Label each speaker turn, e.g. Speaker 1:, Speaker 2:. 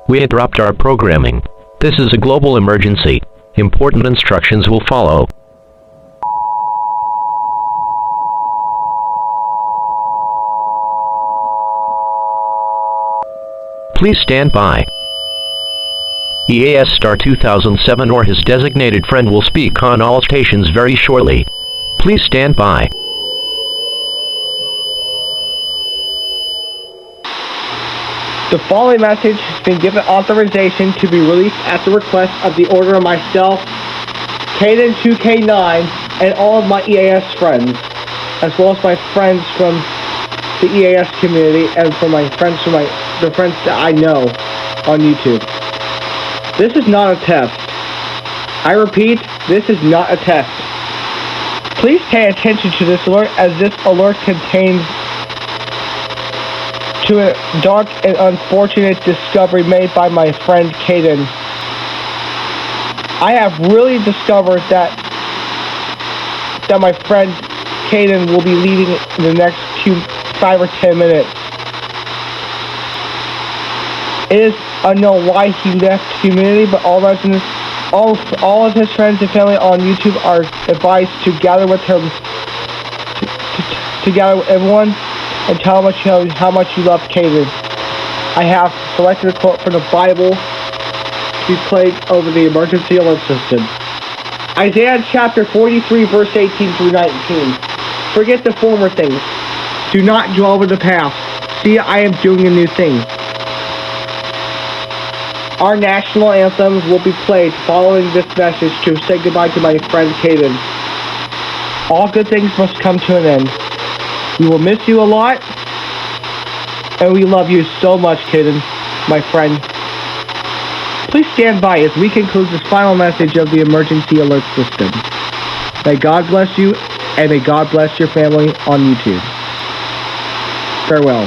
Speaker 1: We interrupt our programming. This is a global emergency. Important instructions will follow. Please stand by. EAS Star 2007 or his designated friend will speak on all stations very shortly. Please stand by.
Speaker 2: The following message has been given authorization to be released at the request of the order of myself, Caden 2K9, and all of my EAS friends, as well as my friends from the EAS community and from my friends from the friends that I know on YouTube. This is not a test. I repeat, this is not a test. Please pay attention to this alert, as this alert contains to a dark and unfortunate discovery made by my friend Caden. I have really discovered that my friend Caden will be leaving in the next 5 or 10 minutes. It is unknown why he left community, but all of his friends and family on YouTube are advised to gather with him, to gather with everyone and tell how much you love Caden. I have selected a quote from the Bible to be played over the emergency alert system. Isaiah chapter 43, verse 18 through 19. Forget the former things. Do not dwell over the past. See, I am doing a new thing. Our national anthems will be played following this message to say goodbye to my friend Caden. All good things must come to an end. We will miss you a lot, and we love you so much, Caden, my friend. Please stand by as we conclude this final message of the emergency alert system. May God bless you, and may God bless your family on YouTube. Farewell.